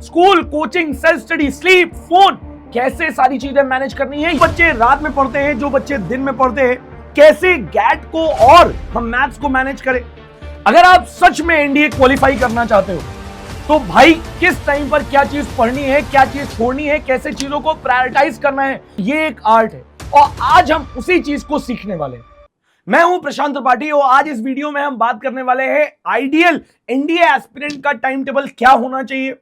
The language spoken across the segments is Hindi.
School, coaching, self study, sleep, phone, कैसे सारी चीजें मैनेज करनी है। बच्चे रात में पढ़ते हैं, जो बच्चे दिन में पढ़ते हैं, कैसे गैट को और हम मैथ्स को मैनेज करें। अगर आप सच में एनडीए क्वालिफाई करना चाहते हो तो भाई किस टाइम पर क्या चीज पढ़नी है, क्या चीज छोड़नी है, कैसे चीजों को प्रायोरिटाइज करना है, ये एक आर्ट है और आज हम उसी चीज को सीखने वाले हैं। मैं हूं प्रशांत त्रिपाठी और आज इस वीडियो में हम बात करने वाले हैं आइडियल एनडीए एस्पिरेंट का टाइम टेबल क्या होना चाहिए।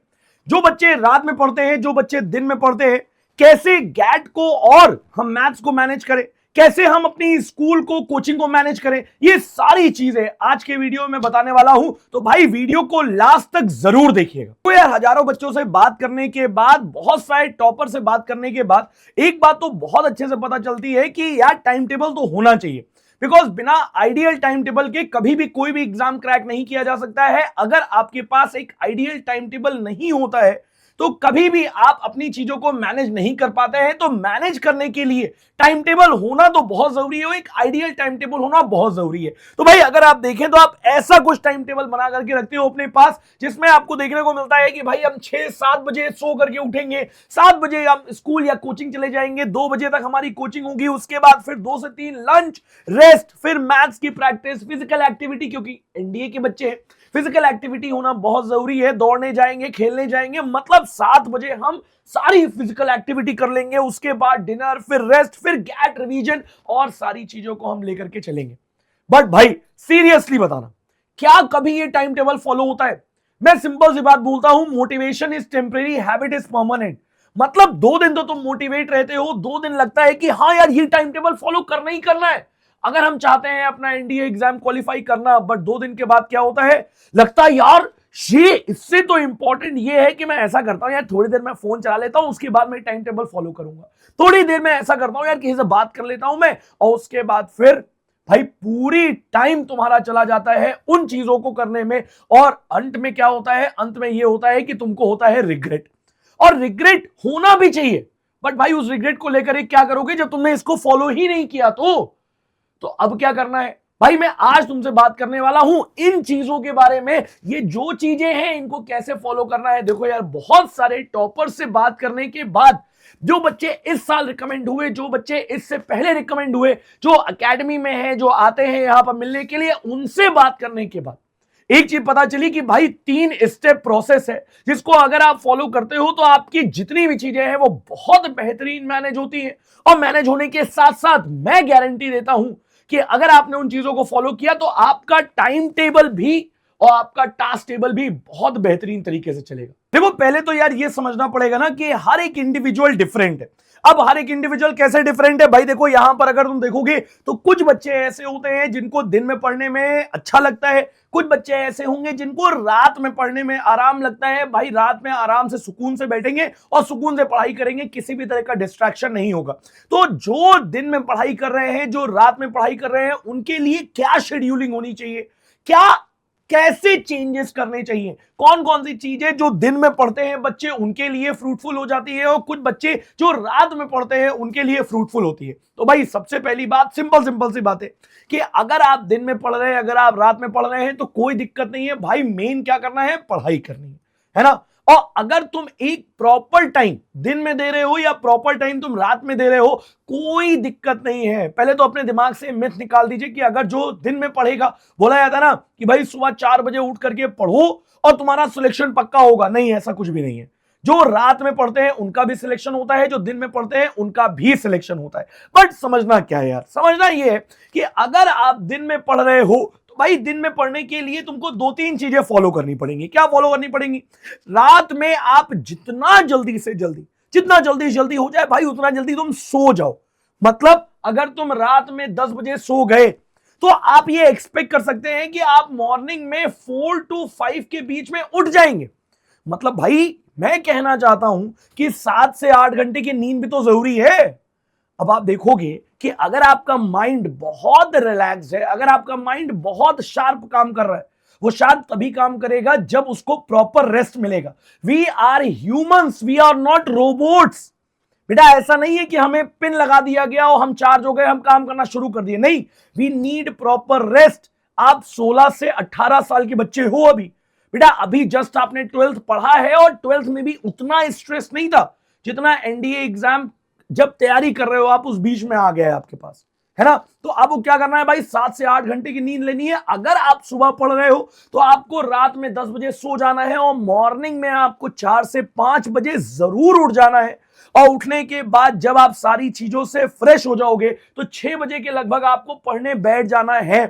जो बच्चे रात में पढ़ते हैं, जो बच्चे दिन में पढ़ते हैं, कैसे गैट को और हम मैथ्स को मैनेज करें, कैसे हम अपनी स्कूल को, कोचिंग को मैनेज करें, ये सारी चीजें आज के वीडियो में बताने वाला हूं। तो भाई वीडियो को लास्ट तक जरूर देखिएगा। तो यार हजारों बच्चों से बात करने के बाद, बहुत सारे टॉपर से बात करने के बाद एक बात तो बहुत अच्छे से पता चलती है कि यार टाइम टेबल तो होना चाहिए। बिकॉज बिना आइडियल टाइम टेबल के कभी भी कोई भी एग्जाम क्रैक नहीं किया जा सकता है। अगर आपके पास एक आइडियल टाइम टेबल नहीं होता है तो कभी भी आप अपनी चीजों को मैनेज नहीं कर पाते हैं। तो मैनेज करने के लिए टाइम टेबल होना तो बहुत जरूरी है, एक आइडियल टाइम टेबल होना बहुत जरूरी है। तो भाई अगर आप देखें तो आप ऐसा कुछ टाइम टेबल बना करके रखते हो अपने पास जिसमें आपको देखने को मिलता है कि भाई हम 6-7 बजे सो करके उठेंगे, 7 बजे हम स्कूल या कोचिंग चले जाएंगे, 2 बजे तक हमारी कोचिंग होगी, उसके बाद फिर 2 से 3 लंच, रेस्ट, फिर मैथ्स की प्रैक्टिस, फिजिकल एक्टिविटी, क्योंकि एनडीए के बच्चे फिजिकल एक्टिविटी होना बहुत जरूरी है। दौड़ने जाएंगे, खेलने जाएंगे, मतलब 7 बजे हम सारी फिजिकल एक्टिविटी कर लेंगे, उसके बाद डिनर, फिर रेस्ट, फिर गैट रिवीजन और सारी चीजों को हम लेकर के चलेंगे। बट भाई सीरियसली बताना, क्या कभी ये टाइम टेबल फॉलो होता है? मैं सिंपल सी बात बोलता हूं, motivation is temporary, habit is permanent. मतलब 2 दिन तो तुम मोटिवेट रहते हो, 2 दिन लगता है कि हाँ यार ये टाइम टेबल फॉलो करना ही करना है अगर हम चाहते हैं अपना एनडीए एग्जाम क्वालिफाई करना। बट 2 दिन के बाद क्या होता है, लगता है यार ये इससे तो इंपॉर्टेंट ये है कि मैं ऐसा करता हूं यार, थोड़ी देर मैं फोन चला लेता हूं, उसके बाद मैं टाइम टेबल फॉलो करूंगा। थोड़ी देर में ऐसा करता हूं यार, किसी से बात कर लेता हूं मैं, और उसके बाद फिर भाई पूरी टाइम तुम्हारा चला जाता है उन चीजों को करने में। और अंत में क्या होता है, अंत में ये होता है कि तुमको होता है रिग्रेट। और रिग्रेट होना भी चाहिए, बट भाई उस रिग्रेट को लेकर क्या करोगे जब तुमने इसको फॉलो ही नहीं किया? तो अब क्या करना है भाई, मैं आज तुमसे बात करने वाला हूं इन चीजों के बारे में। ये जो चीजें हैं इनको कैसे फॉलो करना है। देखो यार, बहुत सारे टॉपर से बात करने के बाद, जो बच्चे इस साल रिकमेंड हुए, जो बच्चे इससे पहले रिकमेंड हुए, जो एकेडमी में है, जो आते हैं यहां पर मिलने के लिए, उनसे बात करने के बाद एक चीज पता चली कि भाई 3 स्टेप प्रोसेस है जिसको अगर आप फॉलो करते हो तो आपकी जितनी भी चीजें हैं वो बहुत बेहतरीन मैनेज होती है। और मैनेज होने के साथ साथ मैं गारंटी देता हूं कि अगर आपने उन चीजों को फॉलो किया तो आपका टाइम टेबल भी और आपका टास्क टेबल भी बहुत बेहतरीन तरीके से चलेगा। देखो पहले तो यार ये समझना पड़ेगा ना कि हर एक इंडिविजुअल डिफरेंट है। अब हर एक इंडिविजुअल कैसे डिफरेंट है भाई, देखो यहां पर अगर तुम देखोगे तो कुछ बच्चे ऐसे होते हैं जिनको दिन में पढ़ने में अच्छा लगता है, कुछ बच्चे ऐसे होंगे जिनको रात में पढ़ने में आराम लगता है। भाई रात में आराम से सुकून से बैठेंगे और सुकून से पढ़ाई करेंगे, किसी भी तरह का डिस्ट्रैक्शन नहीं होगा। तो जो दिन में पढ़ाई कर रहे हैं, जो रात में पढ़ाई कर रहे हैं, उनके लिए क्या शेड्यूलिंग होनी चाहिए, क्या कैसे चेंजेस करने चाहिए, कौन कौन सी चीजें जो दिन में पढ़ते हैं बच्चे उनके लिए फ्रूटफुल हो जाती है और कुछ बच्चे जो रात में पढ़ते हैं उनके लिए फ्रूटफुल होती है। तो भाई सबसे पहली बात, सिंपल सी बात है कि अगर आप दिन में पढ़ रहे हैं, अगर आप रात में पढ़ रहे हैं तो कोई दिक्कत नहीं है भाई। मेन क्या करना है, पढ़ाई करनी है ना। और अगर तुम एक प्रॉपर टाइम दिन में दे रहे हो या प्रॉपर टाइम तुम रात में दे रहे हो, कोई दिक्कत नहीं है। पहले तो अपने दिमाग से मिथ निकाल दीजिए कि अगर जो दिन में पढ़ेगा, बोला जाता है ना कि भाई सुबह 4 बजे उठ करके पढ़ो और तुम्हारा सिलेक्शन पक्का होगा, नहीं, ऐसा कुछ भी नहीं है। जो रात में पढ़ते हैं उनका भी सिलेक्शन होता है, जो दिन में पढ़ते हैं उनका भी सिलेक्शन होता है। बट समझना क्या है यार, समझना यह है कि अगर आप दिन में पढ़ रहे हो तो भाई दिन में पढ़ने के लिए तुमको 2-3 चीजें फॉलो करनी पड़ेंगी। क्या फॉलो करनी पड़ेंगी? रात में आप जितना जल्दी से जल्दी, जितना जल्दी से जल्दी हो जाए भाई उतना जल्दी तुम सो जाओ। मतलब अगर तुम रात में 10 बजे सो गए तो आप ये एक्सपेक्ट कर सकते हैं कि आप मॉर्निंग में 4 to 5 के बीच में उठ जाएंगे। मतलब भाई मैं कहना चाहता हूं कि 7 से 8 घंटे की नींद भी तो जरूरी है। अब आप देखोगे कि अगर आपका माइंड बहुत रिलैक्स है, अगर आपका माइंड बहुत शार्प काम कर रहा है, वो शायद तभी काम करेगा जब उसको प्रॉपर रेस्ट मिलेगा। We are humans, we are not robots. बेटा ऐसा नहीं है कि हमें पिन लगा दिया गया और हम चार्ज हो गए, हम काम करना शुरू कर दिए, नहीं, वी नीड प्रॉपर रेस्ट। आप 16 से 18 साल के बच्चे हो, अभी बेटा अभी जस्ट आपने 12th पढ़ा है और 12th में भी उतना स्ट्रेस नहीं था जितना एनडीए एग्जाम जब तैयारी कर रहे हो आप उस बीच में आ गया है आपके पास, है ना। तो अब क्या करना है भाई, 7 से 8 घंटे की नींद लेनी है। अगर आप सुबह पढ़ रहे हो तो आपको रात में 10 बजे सो जाना है और मॉर्निंग में आपको 4 से 5 बजे जरूर उठ जाना है। और उठने के बाद जब आप सारी चीजों से फ्रेश हो जाओगे तो 6 बजे के लगभग आपको पढ़ने बैठ जाना है।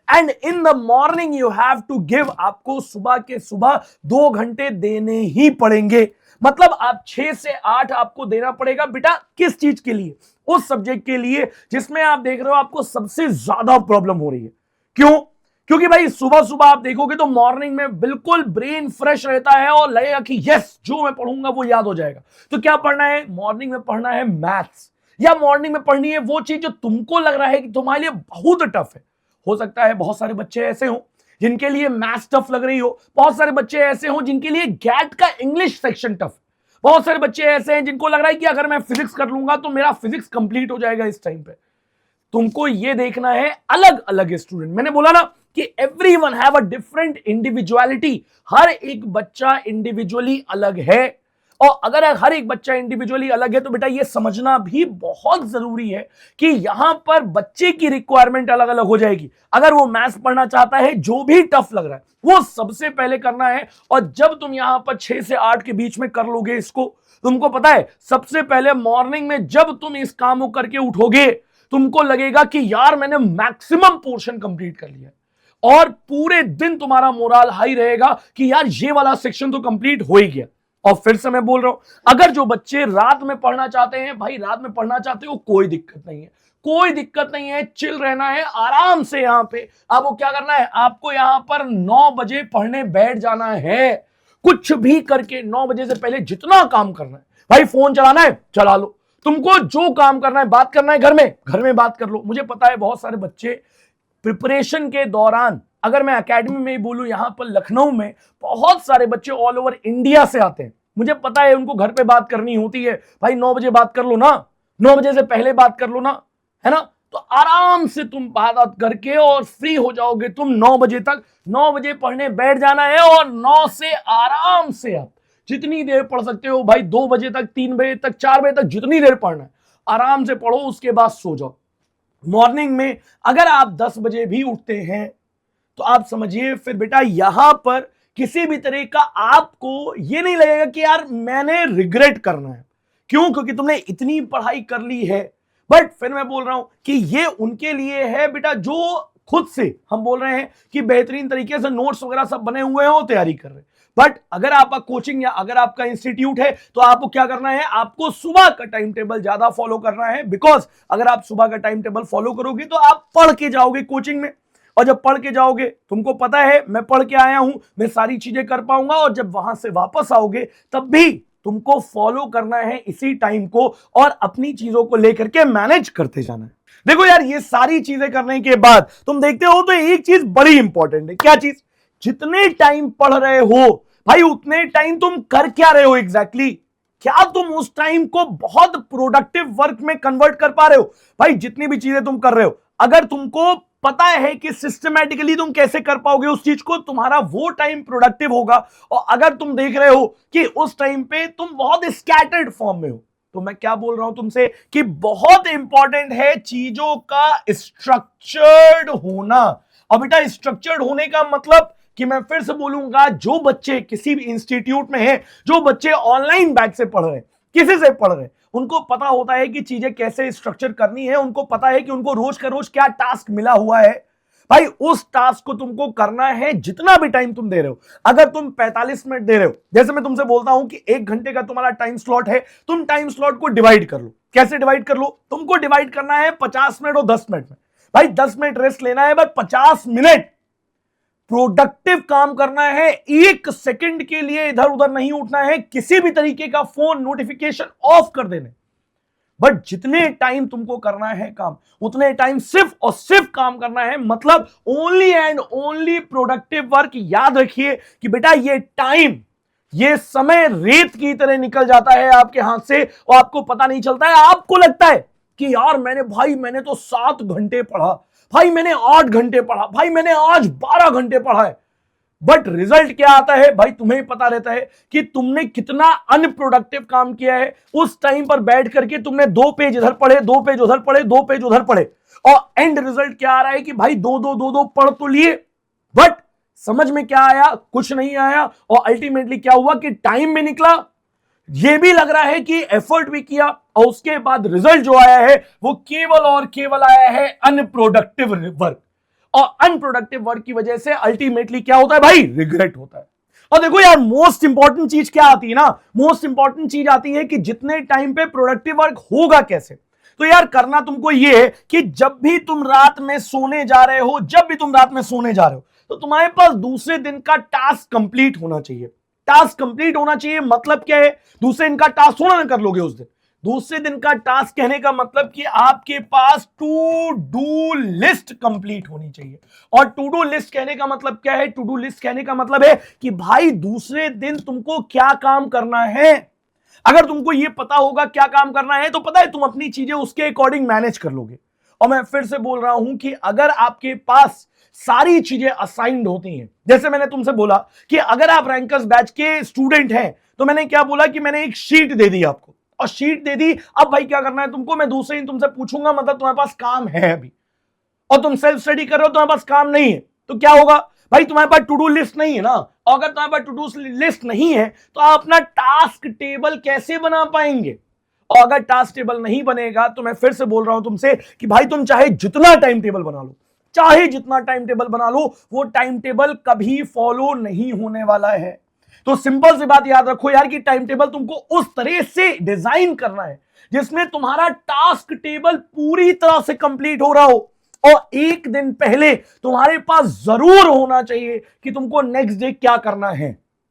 And in the morning you have to give, आपको सुबह के सुबह 2 घंटे देने ही पड़ेंगे। मतलब आप 6 से 8 आपको देना पड़ेगा बेटा। किस चीज के लिए? उस सब्जेक्ट के लिए जिसमें आप देख रहे हो आपको सबसे ज्यादा प्रॉब्लम हो रही है। क्यों? क्योंकि भाई सुबह सुबह आप देखोगे तो मॉर्निंग में बिल्कुल ब्रेन फ्रेश रहता है और लगेगा कि यस जो मैं पढ़ूंगा वो याद हो जाएगा। तो क्या पढ़ना है? मॉर्निंग में पढ़ना है मैथ्स, या मॉर्निंग में पढ़नी है वो चीज जो तुमको लग रहा है कि तुम्हारे लिए बहुत टफ है। हो सकता है बहुत सारे बच्चे ऐसे हों जिनके लिए मैथ्स टफ लग रही हो, बहुत सारे बच्चे ऐसे हों जिनके लिए गैट का इंग्लिश सेक्शन टफ, बहुत सारे बच्चे ऐसे हैं जिनको लग रहा है कि अगर मैं फिजिक्स कर लूंगा तो मेरा फिजिक्स कंप्लीट हो जाएगा इस टाइम पे। तुमको ये देखना है अलग अलग स्टूडेंट, मैंने बोला ना कि everyone have a different individuality, हर एक बच्चा इंडिविजुअली अलग है। और अगर हर एक बच्चा इंडिविजुअली अलग है तो बेटा ये समझना भी बहुत जरूरी है कि यहां पर बच्चे की रिक्वायरमेंट अलग अलग हो जाएगी। अगर वो मैथ्स पढ़ना चाहता है, जो भी टफ लग रहा है वो सबसे पहले करना है। और जब तुम यहां पर 6 से 8 के बीच में कर लोगे इसको, तुमको पता है सबसे पहले मॉर्निंग में जब तुम इस काम को करके उठोगे तुमको लगेगा कि यार मैंने मैक्सिमम पोर्शन कंप्लीट कर लिया, और पूरे दिन तुम्हारा मोराल हाई रहेगा कि यार ये वाला सेक्शन तो कंप्लीट हो ही गया। और फिर से मैं बोल रहा हूं, अगर जो बच्चे रात में पढ़ना चाहते हैं, भाई रात में पढ़ना चाहते हो कोई दिक्कत नहीं है, कोई दिक्कत नहीं है, चिल रहना है आराम से। यहां पे आपको क्या करना है, आपको यहां पर 9 बजे पढ़ने बैठ जाना है। कुछ भी करके 9 बजे से पहले जितना काम करना है, भाई फोन चलाना है चला लो, तुमको जो काम करना है, बात करना है घर में बात कर लो। मुझे पता है बहुत सारे बच्चे प्रिपरेशन के दौरान, अगर मैं एकेडमी में ही बोलूं, यहां पर लखनऊ में बहुत सारे बच्चे ऑल ओवर इंडिया से आते हैं। मुझे पता है उनको घर पे बात करनी होती है, भाई 9 बजे बात कर लो ना, 9 बजे से पहले बात कर लो ना, है ना। तो आराम से तुम बात करके और फ्री हो जाओगे तुम 9 बजे तक। 9 बजे पढ़ने बैठ जाना है और 9 से आराम से आप जितनी देर पढ़ सकते हो भाई, 2 बजे तक, 3 बजे तक, 4 बजे तक, जितनी देर पढ़ना है आराम से पढ़ो, उसके बाद सो जाओ। मॉर्निंग में अगर आप 10 बजे भी उठते हैं तो आप समझिए फिर बेटा यहां पर किसी भी तरह का आपको ये नहीं लगेगा कि यार मैंने रिग्रेट करना है। क्यों? क्योंकि तुमने इतनी पढ़ाई कर ली है। बट फिर मैं बोल रहा हूं कि ये उनके लिए है बेटा जो खुद से, हम बोल रहे हैं कि बेहतरीन तरीके से नोट्स वगैरह सब बने हुए हैं और तैयारी कर रहे हैं। बट अगर आपका कोचिंग या अगर आपका इंस्टीट्यूट है तो आपको क्या करना है, आपको सुबह का टाइम टेबल ज्यादा फॉलो करना है। बिकॉज अगर आप सुबह का टाइम टेबल फॉलो करोगे तो आप पढ़ के जाओगे कोचिंग में, और जब पढ़ के जाओगे तुमको पता है मैं पढ़ के आया हूं, मैं सारी चीजें कर पाऊंगा, और जब वहां से वापस आओगे तब भी तुमको फॉलो करना है इसी टाइम को और अपनी चीजों को लेकर के मैनेज करते जाना है। देखो यार ये सारी चीजें करने के बाद तुम देखते हो तो एक चीज बड़ी इंपॉर्टेंट है। क्या चीज? जितने टाइम पढ़ रहे हो भाई उतने टाइम तुम कर क्या रहे हो एग्जैक्टली? क्या तुम उस टाइम को बहुत प्रोडक्टिव वर्क में कन्वर्ट कर पा रहे हो? भाई जितनी भी चीजें तुम कर रहे हो, अगर तुमको पता है कि सिस्टमैटिकली तुम कैसे कर पाओगे उस चीज को, तुम्हारा वो टाइम प्रोडक्टिव होगा। और अगर तुम देख रहे हो कि उस टाइम पे तुम बहुत स्कैटर्ड फॉर्म में हो, तो मैं क्या बोल रहा हूं तुमसे कि बहुत इंपॉर्टेंट है चीजों का स्ट्रक्चर्ड होना। और बेटा स्ट्रक्चर्ड होने का मतलब कि मैं फिर से बोलूंगा, जो बच्चे किसी भी इंस्टीट्यूट में हैं, जो बच्चे ऑनलाइन बैच से पढ़ रहे हैं, किसी से पढ़ रहे हैं, उनको पता होता है कि चीजें कैसे स्ट्रक्चर करनी है। उनको पता है कि उनको रोज का रोज क्या टास्क मिला हुआ है। भाई उस टास्क को तुमको करना है जितना भी टाइम तुम दे रहे हो। अगर तुम 45 मिनट दे रहे हो, जैसे मैं तुमसे बोलता हूं कि 1 घंटे का तुम्हारा टाइम स्लॉट है, तुम टाइम स्लॉट को डिवाइड कर लो। कैसे डिवाइड कर लो? तुमको डिवाइड करना है 50 मिनट और 10 मिनट में। भाई 10 मिनट रेस्ट लेना है, बट 50 मिनट प्रोडक्टिव काम करना है। 1 सेकंड के लिए इधर उधर नहीं उठना है, किसी भी तरीके का फोन नोटिफिकेशन ऑफ कर देने। बट जितने टाइम तुमको करना है काम, उतने टाइम सिर्फ और सिर्फ काम करना है। मतलब only and only productive work. याद रखिए कि बेटा ये टाइम, ये समय रेत की तरह निकल जाता है आपके हाथ से और आपको पता नहीं चलता है। आपको लगता है कि यार मैंने तो 7 घंटे पढ़ा, भाई मैंने 8 घंटे पढ़ा, भाई मैंने आज 12 घंटे पढ़ा है। बट रिजल्ट क्या आता है भाई, तुम्हें पता रहता है कि तुमने कितना अनप्रोडक्टिव काम किया है। उस टाइम पर बैठ करके तुमने 2 पेज इधर पढ़े, 2 पेज उधर पढ़े, 2 पेज उधर पढ़े, और एंड रिजल्ट क्या आ रहा है कि भाई दो पढ़ तो लिए, बट समझ में क्या आया, कुछ नहीं आया। और अल्टीमेटली क्या हुआ कि टाइम भी निकला, ये भी लग रहा है कि एफर्ट भी किया, और उसके बाद रिजल्ट जो आया है वो केवल और केवल आया है अनप्रोडक्टिव वर्क। और अनप्रोडक्टिव वर्क की वजह से अल्टीमेटली क्या होता है भाई, रिग्रेट होता है। और देखो यार, मोस्ट इंपॉर्टेंट चीज क्या आती है ना, मोस्ट इंपॉर्टेंट चीज आती है कि जितने टाइम पे प्रोडक्टिव वर्क होगा कैसे। तो यार करना तुमको ये है कि जब भी तुम रात में सोने जा रहे हो, जब भी तुम रात में सोने जा रहे हो, तो तुम्हारे पास दूसरे दिन का टास्क कंप्लीट होना चाहिए। टास्क कंप्लीट होना चाहिए मतलब क्या है, दूसरे दिन का टास्क थोड़ा ना कर लोगे उस दिन। दूसरे दिन का टास्क कहने का मतलब कि आपके पास टू डू लिस्ट कंप्लीट होनी चाहिए। और टू डू लिस्ट कहने का मतलब क्या है, टू डू लिस्ट कहने का मतलब है कि भाई दूसरे दिन तुमको क्या काम करना है। अगर तुमको यह पता होगा क्या काम करना है, तो पता है तुम अपनी चीजें उसके अकॉर्डिंग मैनेज कर लोगे। और मैं फिर से बोल रहा हूं कि अगर आपके पास सारी चीजें असाइंड होती हैं, जैसे मैंने तुमसे बोला कि अगर आप रैंकर्स बैच के स्टूडेंट हैं, तो मैंने क्या बोला कि मैंने एक शीट दे दी आपको, और शीट दे दी, अब भाई क्या करना है तुमको, मैं दूसरे दिन तुमसे पूछूंगा, मतलब तुम्हारे पास काम है अभी, और तुम सेल्फ स्टडी कर रहे हो, तुम्हारे पास काम नहीं है, तो क्या होगा भाई, तुम्हारे पास टू डू लिस्ट नहीं है ना। और अगर तुम्हारे पास टू डू लिस्ट नहीं है, तो आप अपना टास्क टेबल कैसे बना पाएंगे। और अगर टास्क टेबल नहीं बनेगा, तो मैं फिर से बोल रहा हूं तुमसे कि भाई तुम चाहे जितना टाइम टेबल बना लो, चाहे जितना टाइम टेबल बना लो, वो टाइम टेबल कभी फॉलो नहीं होने वाला है। तो सिंपल सी बात याद रखो यार कि टाइम टेबल तुमको उस तरह से डिजाइन करना है जिसमें तुम्हारा टास्क टेबल पूरी तरह से कंप्लीट हो रहा हो, और एक दिन पहले तुम्हारे पास जरूर होना चाहिए कि तुमको नेक्स्ट डे क्या करना है।